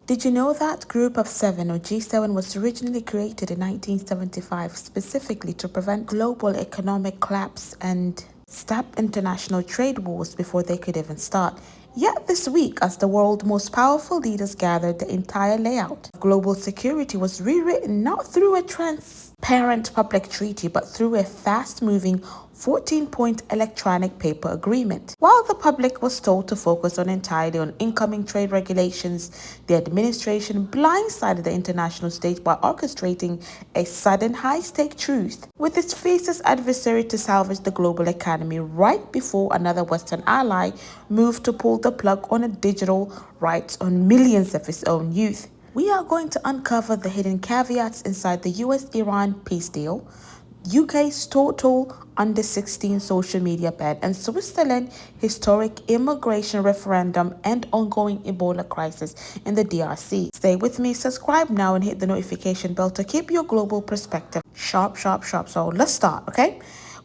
Did you know that Group of Seven or G7 was originally created in 1975 specifically to prevent global economic collapse and stop international trade wars before they could even start? Yet this week, as the world's most powerful leaders gathered, the entire layout of global security was rewritten not through a transparent public treaty but through a fast moving 14-point electronic paper agreement. While the public was told to focus entirely on incoming trade regulations, the administration blindsided the international stage by orchestrating a sudden high-stake truce with its fiercest adversary to salvage the global economy right before another Western ally moved to pull the plug on a digital rights on millions of its own youth. We are going to uncover the hidden caveats inside the US-Iran peace deal, UK's total under 16 social media ban, and Switzerland's historic immigration referendum and ongoing Ebola crisis in the DRC. Stay with me, subscribe now, and hit the notification bell to keep your global perspective sharp, sharp, sharp. So let's start, okay?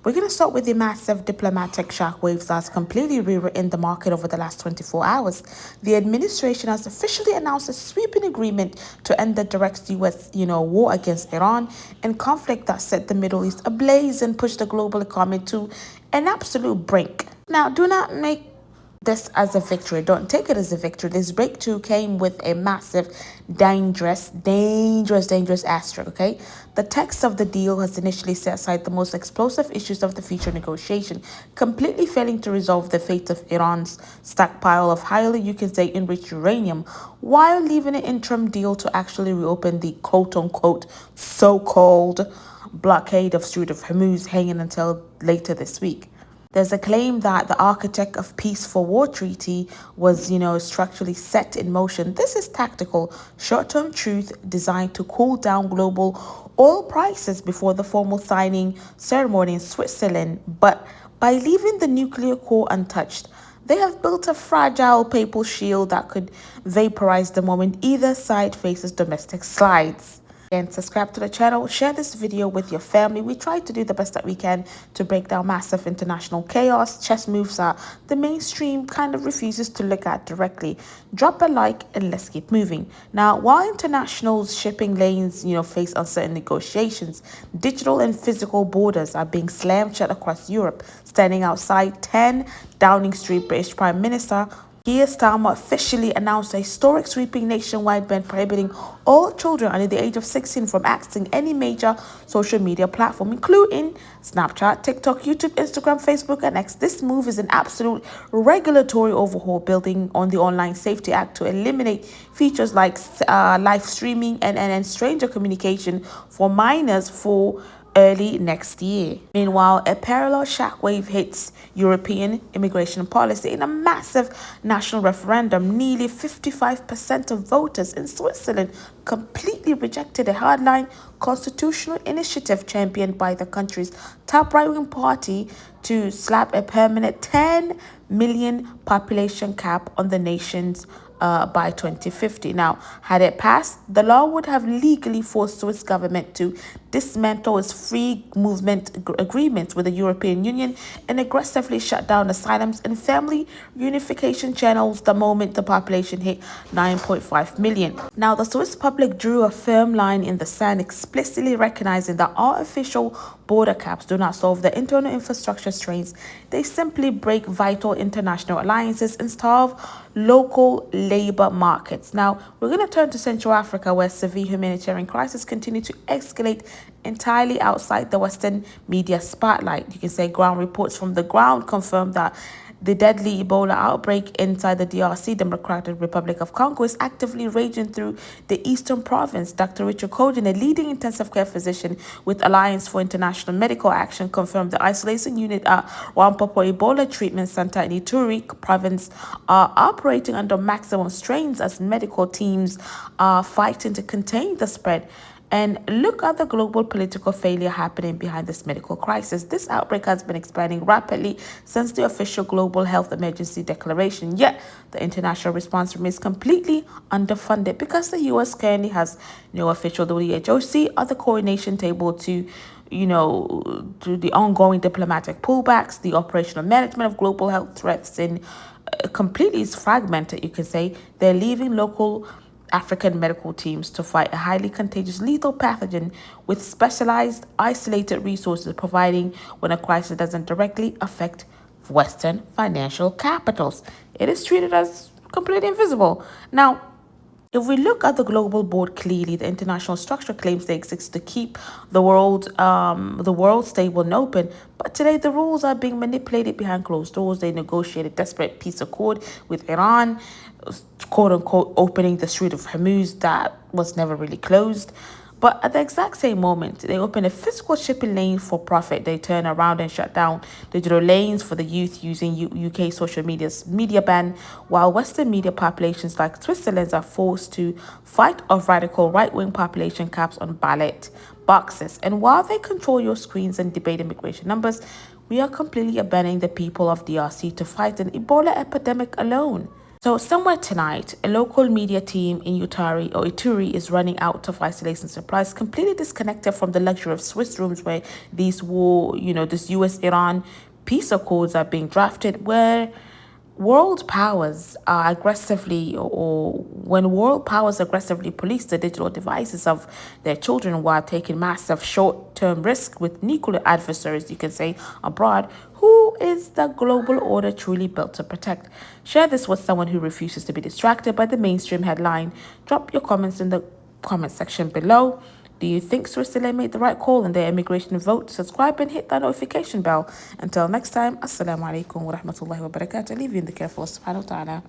We're going to start with the massive diplomatic shockwaves that's completely rewritten the market over the last 24 hours. The administration has officially announced a sweeping agreement to end the direct U.S. war against Iran, and conflict that set the Middle East ablaze and pushed the global economy to an absolute brink. Now, do not make this as a victory. Don't take it as a victory. This breakthrough came with a massive, dangerous asterisk, okay? The text of the deal has initially set aside the most explosive issues of the future negotiation, completely failing to resolve the fate of Iran's stockpile of highly, enriched uranium, while leaving an interim deal to actually reopen the quote-unquote so-called blockade of Strait of Hormuz hanging until later this week. There's a claim that the architect of peace for war treaty was, structurally set in motion. This is tactical, short-term truth designed to cool down global oil prices before the formal signing ceremony in Switzerland. But by leaving the nuclear core untouched, they have built a fragile papal shield that could vaporize the moment either side faces domestic slides. And subscribe to the channel, share this video with your family. We try to do the best that we can to break down massive international chaos, chess moves that the mainstream kind of refuses to look at directly. Drop a like and let's keep moving. Now, while international shipping lanes, face uncertain negotiations, digital and physical borders are being slammed shut across Europe. Standing outside 10 Downing Street, British Prime Minister Keir Starmer officially announced a historic sweeping nationwide ban prohibiting all children under the age of 16 from accessing any major social media platform, including Snapchat, TikTok, YouTube, Instagram, Facebook, and X. This move is an absolute regulatory overhaul building on the Online Safety Act to eliminate features like live streaming and stranger communication for minors for early next year. Meanwhile, a parallel shockwave hits European immigration policy. In a massive national referendum, nearly 55% of voters in Switzerland completely rejected a hardline constitutional initiative championed by the country's top right-wing party to slap a permanent 10 million population cap on the nation's by 2050. Now, had it passed, the law would have legally forced Swiss government to dismantle its free movement agreements with the European Union and aggressively shut down asylums and family reunification channels the moment the population hit 9.5 million. Now, the Swiss public drew a firm line in the sand, explicitly recognizing that artificial border caps do not solve the internal infrastructure strains. They simply break vital international alliances and starve local labor markets. Now, we're going to turn to Central Africa, where severe humanitarian crises continue to escalate entirely outside the Western media spotlight. You can say ground reports from the ground confirm that the deadly Ebola outbreak inside the DRC, Democratic Republic of Congo, is actively raging through the eastern province. Dr. Richard Coden, a leading intensive care physician with Alliance for International Medical Action, confirmed the isolation unit at Wampopo Ebola Treatment Center in Ituri province are operating under maximum strains as medical teams are fighting to contain the spread. And look at the global political failure happening behind this medical crisis. This outbreak has been expanding rapidly since the official global health emergency declaration. Yet, the international response remains completely underfunded because the U.S. currently has no official WHO seat at the coordination table to the ongoing diplomatic pullbacks, the operational management of global health threats, and completely is fragmented, you could say. They're leaving local African medical teams to fight a highly contagious lethal pathogen with specialized, isolated resources, providing when a crisis doesn't directly affect Western financial capitals. It is treated as completely invisible. Now, if we look at the global board clearly, the international structure claims they exist to keep the world stable and open. But today, the rules are being manipulated behind closed doors. They negotiated a desperate peace accord with Iran, quote unquote, opening the Strait of Hormuz that was never really closed. But at the exact same moment, they open a physical shipping lane for profit. They turn around and shut down digital lanes for the youth using UK social media's media ban, while Western media populations like Switzerland's are forced to fight off radical right-wing population caps on ballot boxes. And while they control your screens and debate immigration numbers, we are completely abandoning the people of DRC to fight an Ebola epidemic alone. So somewhere tonight, a local media team in Ituri is running out of isolation supplies, completely disconnected from the luxury of Swiss rooms where this US-Iran peace accords are being drafted, where world powers are aggressively or when world powers aggressively police the digital devices of their children while taking massive short-term risk with nuclear adversaries, you can say, abroad. Who is the global order truly built to protect? Share this with someone who refuses to be distracted by the mainstream headline. Drop your comments in the comment section below. Do you think Switzerland made the right call in their immigration vote? Subscribe and hit that notification bell. Until next time, Assalamu alaikum wa rahmatullahi wa barakatuh. I leave you in the care of Allah subhanahu wa ta'ala.